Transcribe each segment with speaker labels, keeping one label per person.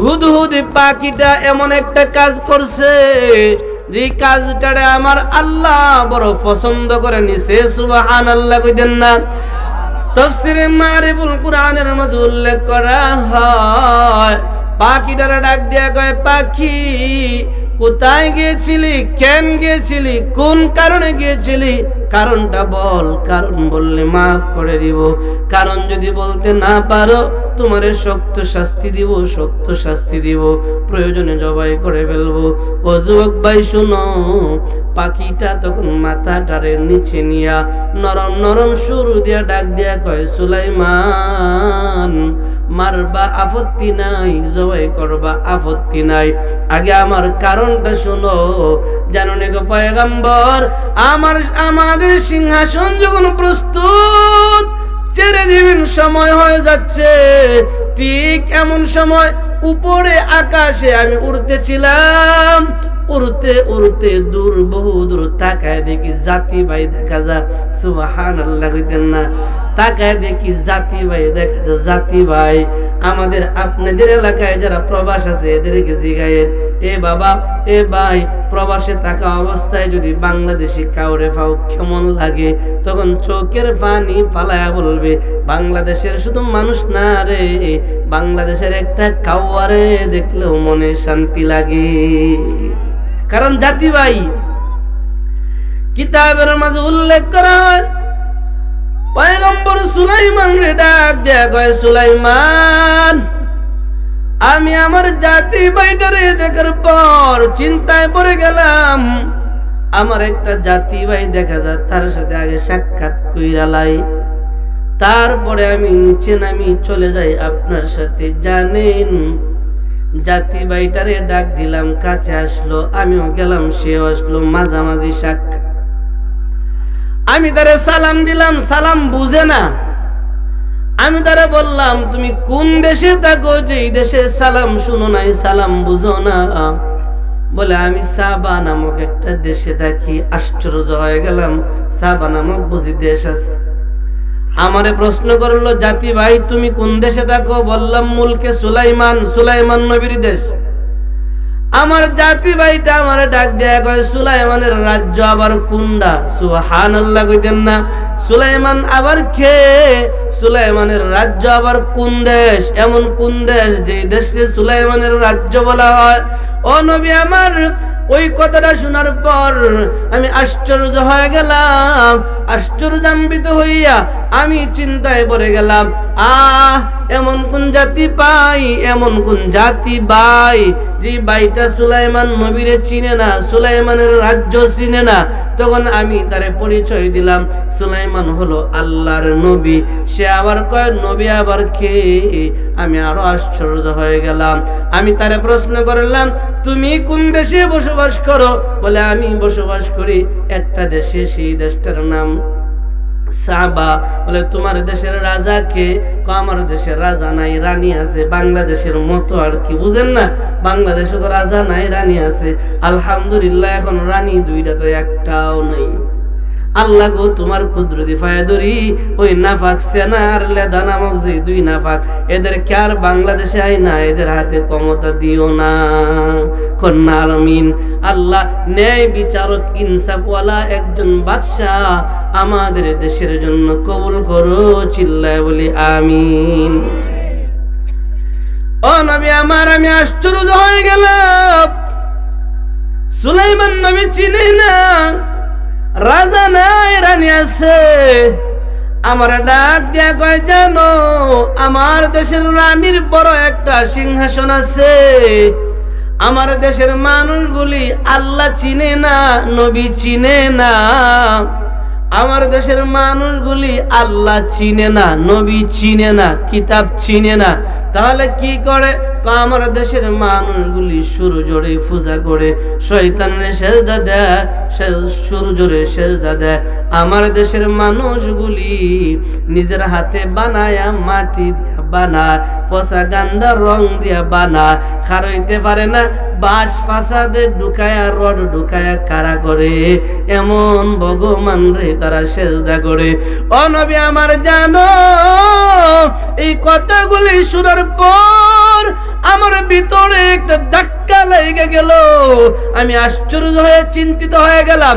Speaker 1: হুদহুদ পাখিটা এমন একটা কাজ করছে যে কাজটারে আমার আল্লাহ বড় পছন্দ করে নিছে। সুবহানাল্লাহ কইতেন না? তাফসীরে মারিফুল কুরআনের মাঝে উল্লেখ করা হয়, পাখিটারে ডাক দিয়া কয়, পাখি কোথায় গিয়েছিলি, কেন গিয়েছিলি, কোন কারণে গিয়েছিলি, কারণটা বল, কারণ বললে মাফ করে দিব, কারণ যদি বলতে না পারো তোমারে শক্ত শাস্তি দিব, শক্ত শাস্তি দিব, প্রয়োজনে জবাই করে ফেলবো। ও যুবক ভাই শুনো, পাখিটা তখন মাথাটারে নিচে নিয়া নরম নরম সুর দিয়া ডাক দিয়া কয়, সুলাইমান মারবা আপত্তি নাই, জবাই করবা আপত্তি নাই, আগে আমার কারণটা শুনো। জানো নে গো পয়গম্বর, আমাদের সিংহাসন যখন প্রস্তুত ছেড়ে দিবেন সময় হয়ে যাচ্ছে, ঠিক এমন সময় উপরে আকাশে আমি উড়তেছিলাম, উড়তে উড়তে দূর বহু দূর তাকায় দেখি জাতি ভাই দেখা যায়। সুবহানাল্লাহ কইতেন না? তাকায় দেখি জাতি ভাই দেখা যায়। জাতি ভাই আমাদের আপনাদের এলাকায় যারা প্রবাস আছে এদেরকে জিগায়েন, এ বাবা এ ভাই, প্রবাসে থাকা অবস্থায় যদি বাংলাদেশি কাউরে পাও কেমন লাগে? তখন চোখের পানি ফালায়া বলবে, বাংলাদেশের শুধু মানুষ না রে, বাংলাদেশের একটা কাউয়ারে দেখলেও মনে শান্তি লাগে। কারণ জাতি ভাই কিতাবের মাঝে উল্লেখ করা হয়, পয়গম্বর সুলাইমান রে ডাক দেয়া কয়, সুলাইমান আমি আমার জাতি ভাইটারে দেখার পর চিন্তায় পড়ে গেলাম, আমার একটা জাতি ভাই দেখা যায়, তার সাথে আগে সাক্ষাৎ কইরালাই, তারপরে আমি নিচে নামি চলে যাই আপনার সাথে। জানেন, জাতি ভাইটারে ডাক দিলাম, কাছে আসলো, আমিও গেলাম, সেও আসলো, মাঝামাঝি সাক্ষাৎ। আমি তারে সালাম দিলাম, সালাম বুঝে না। আমি তারে বললাম, তুমি কোন দেশে থাকো যে এই দেশে সালাম শুনো নাই, সালাম বুঝো না? বলে, আমি সাবা নামক একটা দেশে থাকি। আশ্চর্য হয়ে গেলাম, সাবা নামক বুঝি দেশ আছে। আমারে প্রশ্ন করলো, জাতি ভাই তুমি কোন দেশে থাকো? বললাম, মুলকে সুলাইমান, সুলাইমান নবীর দেশ। আমার জাতি ভাইটা আমারে ডাক দেয়া কয়, সুলাইমানের রাজ্য আবার কোনটা? সুবহানাল্লাহ কইতেন না? সুলাইমান আবার কে? সুলাইমানের রাজ্য আবার কোন দেশ? এমন কোন দেশ যে দেশকে সুলাইমানের রাজ্য বলা হয়? ও নবী আমার, ওই কথাটা শোনার পর আমি আশ্চর্য হয়ে গেলাম। আশ্চর্যান্বিত হইয়া আমি চিন্তায় পড়ে গেলাম, এমন কোন জাতি পাই, এমন কোন জাতি ভাই যে ভাইটা সুলাইমান নবীরে চিনে না, সুলাইমানের রাজ্য চিনে না। তখন আমি তারে পরিচয় দিলাম, সুলাইমান হলো আল্লাহর নবী। সে আবার কয়, নবী আবার কে? আমি আরো আশ্চর্য হয়ে গেলাম। আমি তারে প্রশ্ন করলাম, তুমি কোন দেশে বসবাস করো? বলে, আমি বসবাস করি একটা দেশে, সেই দেশটার নাম সাবা। বলে, তোমার দেশের রাজা কে? আমার দেশের রাজা নাই, রানী আছে, বাংলাদেশের মতো আর কি, বুঝেন না? বাংলাদেশে তো রাজা নাই, রানী আছে। আলহামদুলিল্লাহ, এখন রানী দুইটা তো একটাও নাই। আল্লাহ গো, তোমার কুদরতি ফায়দরি ওই নাফাক সেনা আর লেদা নামক যে দুই নাফাক, এদের কে আর বাংলাদেশে আই না, এদের হাতে ক্ষমতা দিও না। কন্যা আলমিন, আল্লাহ ন্যায় বিচারক, ইনসাফওয়ালা একজন বাদশাহ আমাদের দেশের জন্য কবুল করো। চিল্লায় বলি আমিন। ও নবী আমার, আমি আশ্চর্য হয়ে গেলাম, সুলাইমান নবী চিনি না, রাজা নাই, রানী আছে। আমার ডাক দিয়া কয়, জানো আমার দেশের রানীর বড় একটা সিংহাসন আছে। আমার দেশের মানুষগুলি আল্লাহ চিনে না, নবী চিনে না। আমার দেশের মানুষগুলি আল্লাহ চিনে না, নবী চিনে না, কিতাব চিনে না। তাহলে কি করে? আমার দেশের মানুষগুলি সূর্যরে পূজা করে, শয়তানের সেজদা দেয়, সূর্যরে সেজদা দেয়। আমার দেশের মানুষগুলি নিজের হাতে বানায়া, মাটি দিয়া বানায়, পচা গান্ধার রং দিয়া বানায়, খারইতে পারে না, বাঁশ ফাসাদে ঢুকায়া, রড ঢুকায়া কারা করে, এমন ভগবান রে তারা সেজদা করে। ও নবী আমার, জানো এই কথাগুলি শোনার পর আমার ভিতর একটা ধাক্কা লেগে গেল। আমি আশ্চর্য হয়ে চিন্তিত হয়ে গেলাম,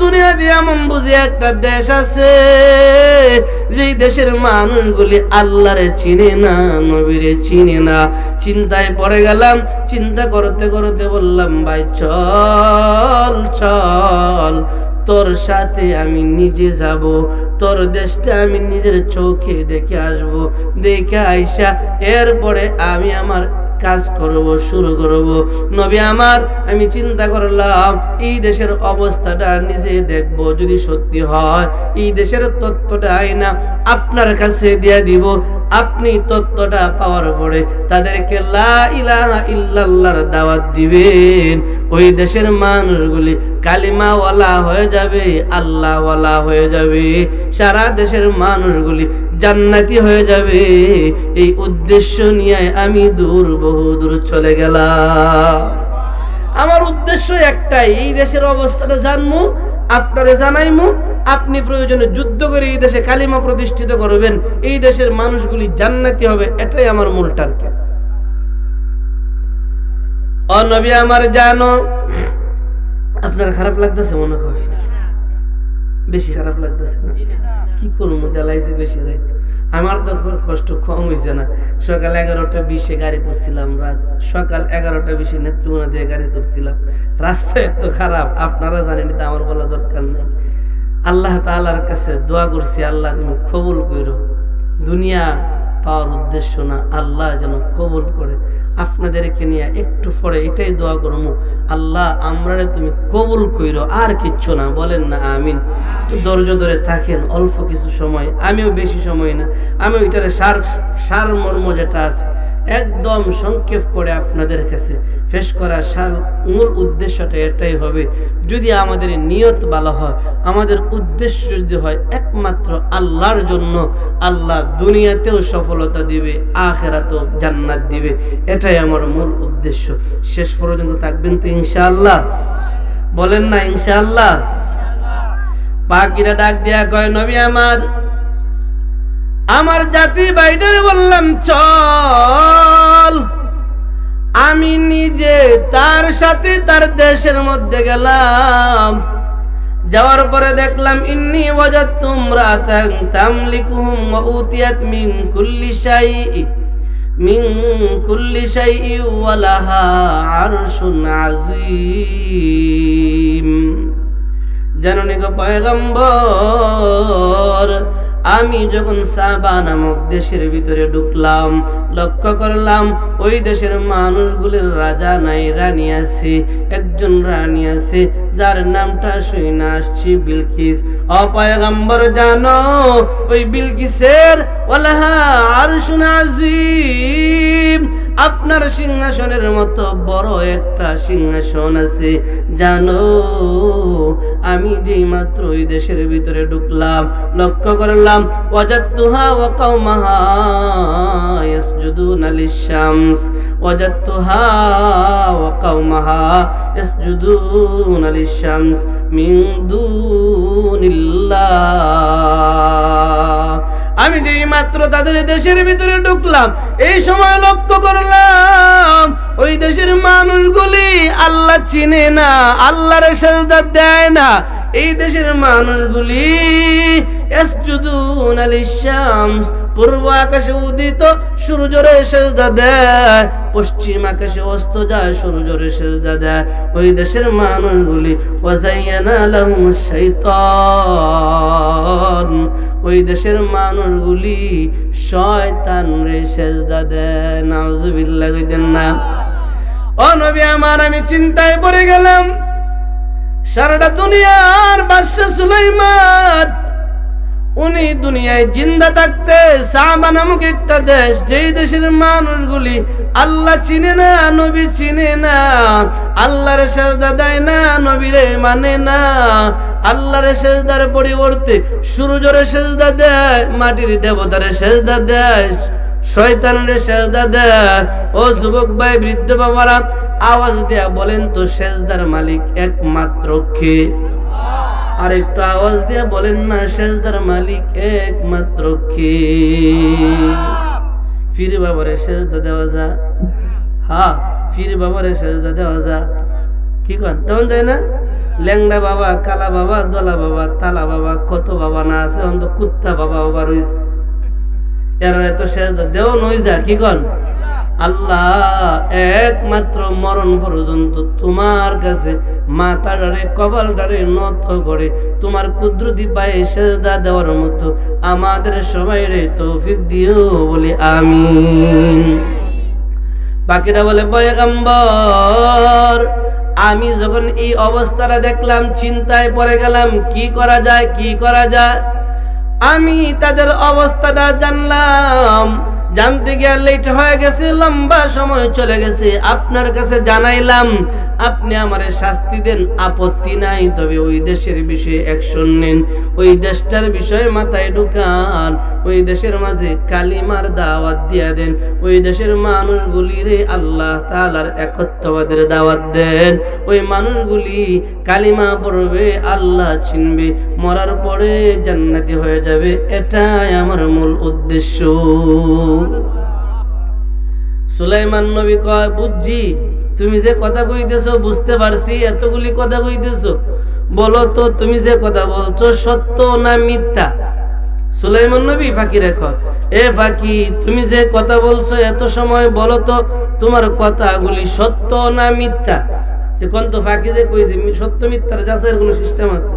Speaker 1: দুনিয়া দিয়ে এমন বুঝি একটা দেশ আছে যেই দেশের মানুষগুলি আল্লাহরে চিনে না, নবীরে চিনে না। চিন্তায় পড়ে গেলাম। চিন্তা করতে করতে বললাম, ভাই চল চল, তোর সাথে আমি নিজে যাব, তোর দেশটা আমি নিজের চোখে দেখে আসব। দেখে আইসা এরপরে আমি আমার কাজ করব, শুরু করব। নবী আমার, আমি চিন্তা করলাম এই দেশের অবস্থাটা নিজে দেখব। যদি সত্যি হয় এই দেশের তথ্যটা আইনা আপনার কাছে দিয়ে দিব। আপনি তথ্যটা পাওয়ার পরে তাদেরকে লা ইলাহা ইল্লাল্লাহর দাওয়াত দিবেন। ওই দেশের মানুষগুলি কালিমাওয়ালা হয়ে যাবে, আল্লাহওয়ালা হয়ে যাবে। সারা দেশের মানুষগুলি জান্নাতি হয়ে যাবে। এই উদ্দেশ্য নিয়ে আমি বহুদূর চলে গেলাম। আমার উদ্দেশ্য একটাই, এই দেশের অবস্থাটা জানবো, আপনারে জানাইমু। আপনি প্রয়োজনে যুদ্ধ করে এই দেশে কালিমা প্রতিষ্ঠিত করবেন, এই দেশের মানুষগুলি জান্নাতি হবে। এটাই আমার মূল টার্গেট। ও নবী আমার, জানো আপনার খারাপ লাগতেছে মনে হয়? বেশি খারাপ লাগতেছে না? কি করবো, দেলাইছে বেশি রাত। আমার তো কষ্ট কম হয়েছে না। সকাল 11:20 গাড়ি তুলছিলাম, রাত সকাল 11:20 নেত্রকোনা দিয়ে গাড়ি তুলছিলাম। রাস্তা এত খারাপ, আপনারা জানেন, তো আমার বলা দরকার নেই। আল্লাহ তাআলার কাছে দোয়া করছি, আল্লাহ তুমি কবুল করো। দুনিয়া পাওয়ার উদ্দেশ্য না, আল্লাহ যেন কবুল করে। আপনাদেরকে নিয়ে একটু পরে এটাই দোয়া করবো, আল্লাহ আমরারে তুমি কবুল কইরো, আর কিচ্ছু না। বলেন না আমিন? তো ধৈর্য ধরে থাকেন, অল্প কিছু সময়, আমিও বেশি সময় না। আমি ওইটার সার মর্ম যেটা আছে একদম সংক্ষেপ করে আপনাদের কাছে পেশ করার মূল উদ্দেশ্যটা এটাই হবে, যদি আমাদের নিয়ত ভালো হয়, আমাদের উদ্দেশ্য যদি হয় একমাত্র আল্লাহর জন্য, আল্লাহ দুনিয়াতেও সফলতা দিবে, আখিরাতেও জান্নাত দিবে। এটাই আমার মূল উদ্দেশ্য। শেষ পর্যন্ত থাকবেন তো ইনশাআল্লাহ? বলেন না ইনশাআল্লাহ? পাখিরা ডাক দিয়া কয়, নবী আমার জাতি বাইরে বললাম চল। আমি নিজে তার সাথে তার দেশের মধ্যে গেলাম। যাওয়ার পরে দেখলাম, ইন্নী ওয়াজাদতু ইমরাতান তামলিকুহুম ওয়া উতিয়াত মিন কুল্লি শাইইন ওয়া লাহা আরশুন আযীম। জানেন গো পয়গম্বর, আমি যখন সাবা নামক দেশের ভিতরে ঢুকলাম, লক্ষ্য করলাম ওই দেশের মানুষগুলির রাজা নাই, রানী আছে। একজন রানী আছে যার নামটা শুনে আসছি বিলকিস। ও পয়গম্বর, জানো ওই বিলকিসের ওয়ালাহা আরশুন আযীম, আপনার সিংহাসনের মতো বড় একটা সিংহাসন আছে। জানো আমি যেই মাত্র ওই দেশের ভিতরে ঢুকলাম, লক্ষ্য করলাম ওয়াজাদতুহা ওয়া কওমাহা ইয়াসজুদুনা লিশ-শামস, ওয়াজাদতুহা ওয়া কওমাহা ইয়াসজুদুনা লিশ-শামস মিন দুনিল্লাহ। আমি যেই মাত্র তাদের দেশের ভিতরে ঢুকলাম, এই সময় লক্ষ্য করলাম ওই দেশের মানুষগুলি আল্লাহ চিনে না, আল্লাহর সিজদা দেয় না। এই দেশের মানুষগুলি ইয়াসজুদুনা লিশ-শামস, পূর্ব আকাশে উদিত সূর্যরে সিজদা দেয়, পশ্চিম আকাশে অস্ত যায় সূর্যরে সিজদা দেয়। ওই দেশের মানুষগুলি ওয়াজায়্যানা লাহুমুশ শাইতান, ওই দেশের মানুষগুলি শয়তানরে সিজদা দেয়। নাউযুবিল্লাহ কইতেন না? ও নবী আমার, আমি চিন্তায় পড়ে গেলাম। সারাটা দুনিয়ার বাদশা সুলাইমান, উনি দুনিয়ায় জিন্দা থাকতে সাবা নামক একটা দেশ, যেই দেশের মানুষগুলি আল্লাহ চিনে না, নবী চিনে না, আল্লাহর সিজদা দেয় না, নবীরে মানে না, আল্লাহর সিজদার পরিবর্তে সূর্যরে সিজদা দেয়, মাটির দেবতারে সিজদা দেয়, শয়তানরে সিজদা দেয়। ও যুবক ভাই, বৃদ্ধ বাবারা, আওয়াজ দেয়া বলেন তো সিজদার মালিক একমাত্র কে? আর একটু আওয়াজ দিয়ে বলেন না, সিজদার মালিক একমাত্র কে? ফিরে বাবারে সিজদা দেওয়া যায়? হ্যাঁ, পীর বাবারে সেজদা দেওয়া যায়? কি কন, দেওয়া যায় না? ল্যাংড়া বাবা, কালা বাবা, দলা বাবা, তালা বাবা, কত বাবা না আছে, অন্ত কুত্তা বাবা ওবার হইছে, এরা এত সেজদা দেও নই যা। কি কন? আল্লাহ একমাত্র মরণ পর্যন্ত তোমার কাছে মাথাটারে কপালটারে নত করে তোমার কুদরতি পায়ে সেজদা দেওয়ার মতো আমাদের সবাই রে তৌফিক দিও বলি আমিন। বাকিরা বলে পয়গম্বর আমি যখন এই অবস্থাটা দেখলাম চিন্তায় পড়ে গেলাম, কি করা যায়, কি করা যায়। আমি তাদের অবস্থাটা জানলাম, জানতে গিয়ে লেট হয়ে গেছে, লম্বা সময় চলে গেছে। আপনার কাছে জানাইলাম, আপনি আমারে শাস্তি দেন, আপত্তি নাই, তবে ওই দেশের বিষয়ে অ্যাকশন নেন, ওই দেশটার বিষয়ে মাথায় ঢুকান, ওই দেশের মাঝে কালিমার দাওয়াত দিয়া দেন, ওই দেশের মানুষগুলিরে আল্লাহ তাআলার একত্ববাদের দাওয়াত দেন, ওই মানুষগুলি কালিমা পড়বে, আল্লাহ চিনবে, মরার পরে জান্নাতি হয়ে যাবে, এটাই আমার মূল উদ্দেশ্য। সুলাইমান নবী কয়, বুঝছি তুমি যে কথা কইতেছো, বুঝতে পারছি, এতগুলি কথা কইতেছো, বলো তো তুমি যে কথা বলছো সত্য না মিথ্যা? সুলাইমান নবী ফাঁকি রেখো, এ ফাঁকি তুমি যে কথা বলছো এত সময়, বলো তো তোমার কথাগুলি সত্য না মিথ্যা? যে কোন তো ফাঁকি যে কইছে, সত্য মিথ্যার যাচাইয়ের কোনো সিস্টেম আছে?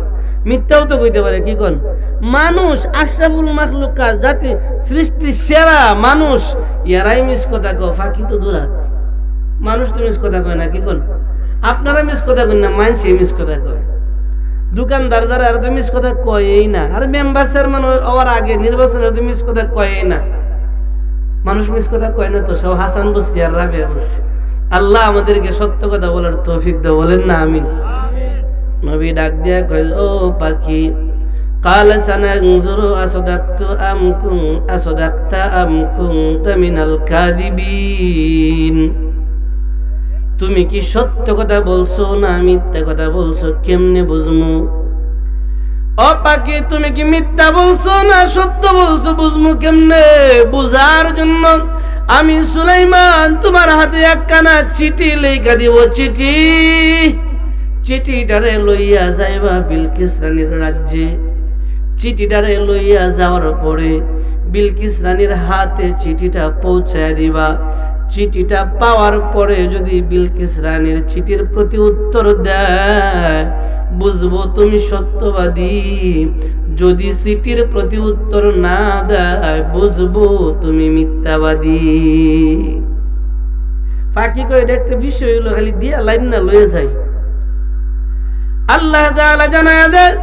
Speaker 1: মিথ্যাও তো কইতে পারে। কি কোন? মানুষ আশরাফুল মাখলুকাত, জাতি সৃষ্টি সেরা মানুষ, ইয়ারাই মিস কথা কও, ফাঁকি তো দূরাত। মানুষ তো মিস কথা কয় না। কি কোন? আপনারা মিস কথা কন না, মানুষে মিস কথা কয়। দোকানদার যারা আর তো মিস কথা কয়ই না, আর মেম্বার চেয়ারম্যান হওয়ার আগে নির্বাচনে তো মিস কথা কয়ই না। মানুষ মিস কথা কয় না তো, সব হাসান বসরি আর রাবিয়া বসরি। আল্লাহ আমাদেরকে সত্য কথা বলার তৌফিক দাও, বলেন না আমিন। নবী ডাক দিয়া কয়, ও পাখি, কালা সানানজুরু আসাদাকতু আসাদাকতা আম কুনতা মিনাল কাযিবিন, তুমি কি সত্য কথা বলছো না মিথ্যা কথা বলছো, কেমনে বুঝমু? ও পাখি, তুমি কি মিথ্যা বলছো না সত্য বলছো, বুঝমু কেমনে? বুঝার জন্য আমি সুলাইমান তোমার হাতে একখানা চিঠি লেখা দিব। চিঠিটারে লইয়া যাইবা বিলকিস রানীর রাজ্যে। চিঠিটারে লইয়া যাওয়ার পরে বিলকিস রানীর হাতে চিঠিটা পৌঁছায় দিবা। চিঠিটা পাওয়ার পরে যদি বিলকিস রানীর চিঠির প্রতি উত্তর দেয়, বুঝবো তুমি সত্যবাদী। যদি চিঠির প্রতি উত্তর না দেয়, বুঝবো তুমি মিথ্যাবাদী। ফাঁকি করে এটা একটা বিষয় হলো, খালি দিয়া লাইন না লয়ে যায়। আল্লাহ তাআলা জানায় দেন,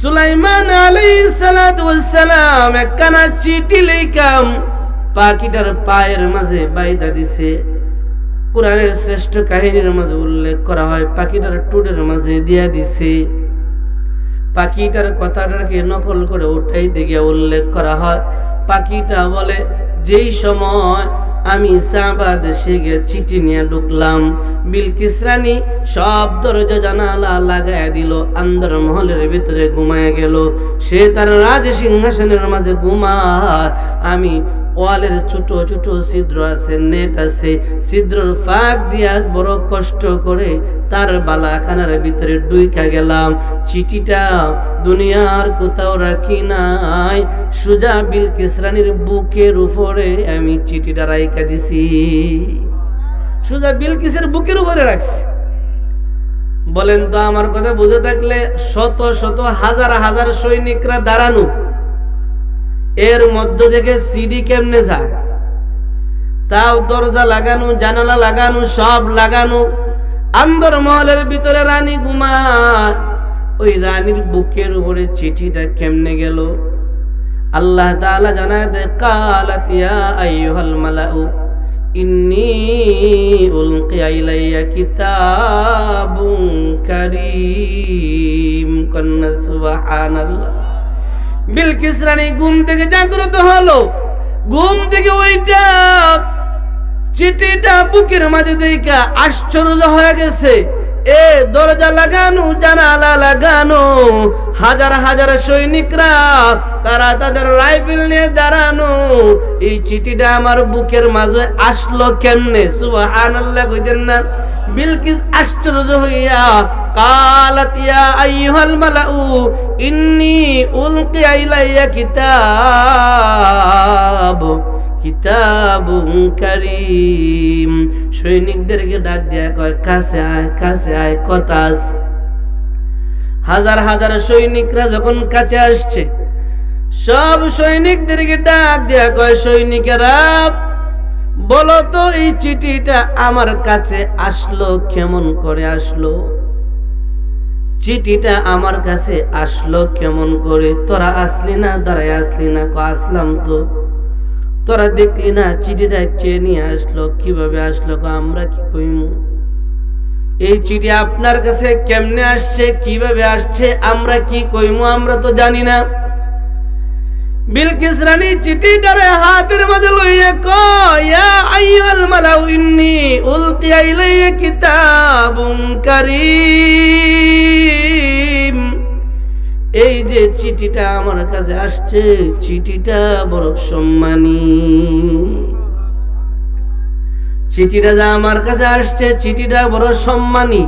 Speaker 1: সুলাইমান আলাইহিস সালাতু ওয়াস সালাম একখানা চিঠি লেখাম পাখিটার পায়ের মাঝে বাইদা দিছে। কোরআনের শ্রেষ্ঠ কাহিনীর মাঝে উল্লেখ করা হয়, পাখিটার টুডের মাঝে দিয়া দিছে। পাখিটার কথাটাকে নকল করে উঠাইতে গিয়ে উল্লেখ করা হয়, পাখিটা বলে, যেই সময় আমি সাবা দেশে গিয়ে চিঠি নিয়ে ঢুকলাম, বিলকিস রানী সব দরজা জানালা লাগায় দিল, আন্দর মহলের ভিতরে ঘুমায় গেল। সে তার রাজ সিংহাসনের মাঝে ঘুমায়, আমি ওয়ালের ছোট ছোট ছিদ্র আছে, নেট আছে, ছিদ্রর ফাঁক দিয়া বড় কষ্ট করে তার বালাখানার ভিতরে ঢুইকা গেলাম। চিঠিটা দুনিয়ার কোথাও রাখি নাই, সুজা বিলকিস রানীর বুকের উপরে আমি চিঠিটা রাইখা দিছি। সুজা বিলকিসের বুকের উপরে রাখছি। বলেন তো, আমার কথা বুঝে থাকলে শত শত হাজার হাজার সৈনিকরা দাঁড়ানো, এর মধ্য থেকে সিডি কেমনে যায়? তাও দরজা লাগানো, জানালা লাগানো, সব লাগানো। আন্দর মহলের ভিতরে রানী ঘুমায়, ওই রানীর বুকের উপরে চিঠিটা কেমনে গেল? আল্লাহ তাআলা জানায় দে, কালাত ইয়া আইয়ুহাল মালাউ ইন্নী উলকিয়া ইলাইয়া কিতাবুন কারীম। কন্না সুবহানাল্লাহ। বিলকিস রানী ঘুম থেকে জাগ্রত হলো। ঘুম থেকে ওইটা চিঠিটা বুকের মাঝে দেখা আশ্চর্য হয়ে গেছে। এ দরজা লাগানো, জানালা লাগানো, হাজার হাজার সৈনিকরা তারা তাদের রাইফেল নিয়ে দাঁড়ানো। এই চিঠিটা আমার বুকের মাঝে আসলো কেমনে? সুবহানাল্লাহ কইতেন না? বিলকিস আশ্চর্য হইয়া কালাত ইয়া আইয়ুহাল মালাউ ইন্নী উলকিয়া ইলাইয়া কিতাবুন কারীম। সৈনিকদেরকে ডাক দিয়া কয় কাছে আয়, কাছে আয়, কথা আছে। হাজার হাজার সৈনিকরা যখন কাছে আসছে, সব সৈনিকদেরকে ডাক দিয়া কয় সৈনিকেরা বলো তো এই চিঠিটা আমার কাছে আসলো কেমন করে আসলো? চিঠিটা আমার কাছে আসলো কেমন করে? তোরা আসলি না, দাঁড়ায় আসলি না? আসলাম তো। তোরা দেখলি না চিঠিটা কে নিয়ে আসলো, কিভাবে আসলো? আমরা কি কইমু? এই চিঠি আপনার কাছে কেমনে আসছে, কিভাবে আসছে, আমরা কি কইমু? আমরা তো জানি না। বিলকিস রানী চিঠিটারে হাতের মাঝে লইয়া কয় ইয়া আইয়ুহাল মালাউ ইন্নী উলকিয়া ইলাইয়া কিতাবুন কারীম। এই যে চিঠিটা আমার কাছে আসছে, চিঠিটা বড় সম্মানী। চিঠিটা যা আমার কাছে আসছে, চিঠিটা বড় সম্মানী।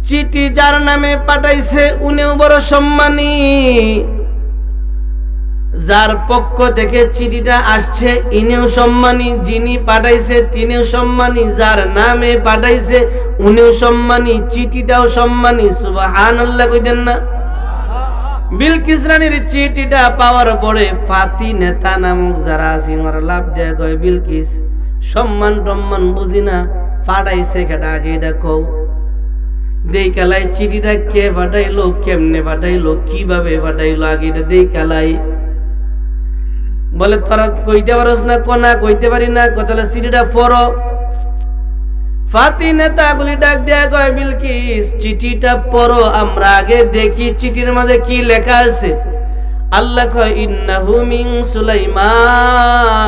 Speaker 1: চিঠি যার নামে পাঠাইছে উনিও বড় সম্মানী। যার পক্ষ থেকে চিঠিটা আসছে ইনিও সম্মানী, যিনি পাঠাইছে তিনিও সম্মানী, যার নামে পাঠাইছে উনিও সম্মানী, চিঠিটাও সম্মানী। সুবহানাল্লাহ কইতেন না? বিলকিস রানীর চিঠিটা পাওয়ার পরে ফাতি নেতা নামক যারা আছেন ওরা লাভ দেয়া কয় বিলকিস সম্মান টম্মান বুঝি না, পাঠাইছে কেটা আগে এটা কও। দেই কালাই চিঠিটা কে পাঠাইলো, কেমনে পাঠাইলো, কিভাবে পাঠাইলো, আগে এটা দেই কালাই। বলে তোরা কইতে পারস না? কোনা কইতে পারি না। তাহলে চিঠিটা পড়ো। ফাতি নেতাগুলি ডাক দেয়া কয় বিলকিস চিঠিটা পড়ো, আমরা আগে দেখি চিঠির মাঝে কি লেখা আছে। আল্লাহ কয় ইন্নাহু মিন সুলাইমান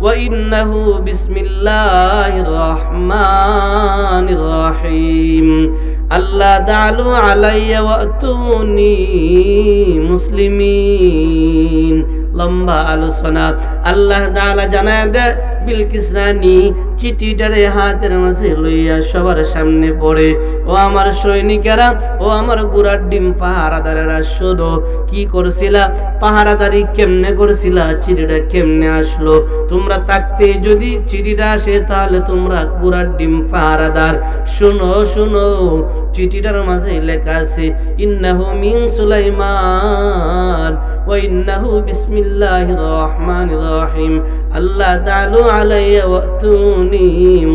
Speaker 1: ওয়া ইন্নাহু বিসমিল্লাহির রহমানির রহিম। আল্লাহ তাআলা আলাইয়া ওয়াতুনি মুসলিমিন। লম্বা আলোচনা। আল্লাহ তাআলা জানায় দে বিলকিস রানী চিঠিটারে হাতের মাঝে লইয়া সবার সামনে পড়ে, ও আমার সৈনিকেরা, ও আমার গুড়ার ডিম পাহারাদারেরা, শুধু কি করছিলা? পাহারাদারি কেমনে করছিলা? চিঠিটা কেমনে আসলো? তোমরা থাকতে যদি চিঠিটা আসে তাহলে তোমরা গুড়ার ডিম পাহারাদার। শুনো শুনো, চিঠিটার মাঝে লেখা আছে ইন্নাহু মিন সুলাইমান ওয়া ইন্নাহু বিসমিল্লাহির রহমানির রহিম। আল্লাহ তাআলা আলাইয়া ওয়াতুনি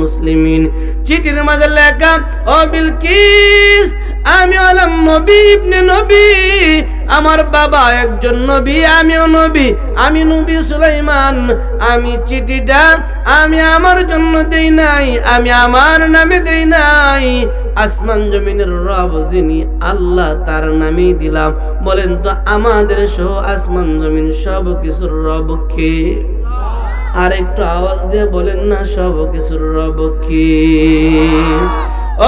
Speaker 1: মুসলিমিন। চিঠির মাঝে লেখা ও বিলকিস আমি হলাম নবী ইবনে নবী, আমার বাবা একজন নবী, আমিও নবী, আমি নবী সুলাইমান। আমি চিঠিটা আমি আমার জন্য দেই নাই, আমি আমার নামে দেই নাই, আসমান জমিনের রব যিনি আল্লাহ তার নামেই দিলাম। বলেন তো আমাদের সহ আসমান জমিন সব কিছুর রব কে? আর একটু আওয়াজ দিয়ে বলেন না সব কিছুর রব কে?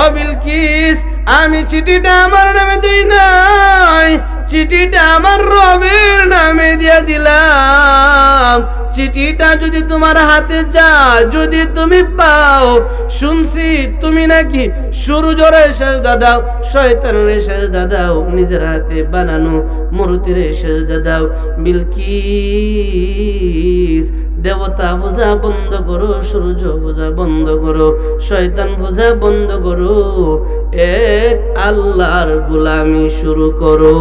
Speaker 1: ও বিলকিস আমি চিঠিটা আমার নামে দেই নাই, চিঠিটা আমার রবের নামে দিয়ে দিলাম। চিঠিটা যদি তোমার হাতে যায়, যদি তুমি পাও, শুনছি তুমি নাকি সূর্যরে সেজদা দাও, শয়তানের সেজদা দাও, নিজের হাতে বানানো মূর্তির সেজদা দাও। বিলকিস দেবতা পূজা বন্ধ করো, সূর্য পূজা বন্ধ করো, শয়তান পূজা বন্ধ করো, এক আল্লাহর গোলামি শুরু করো।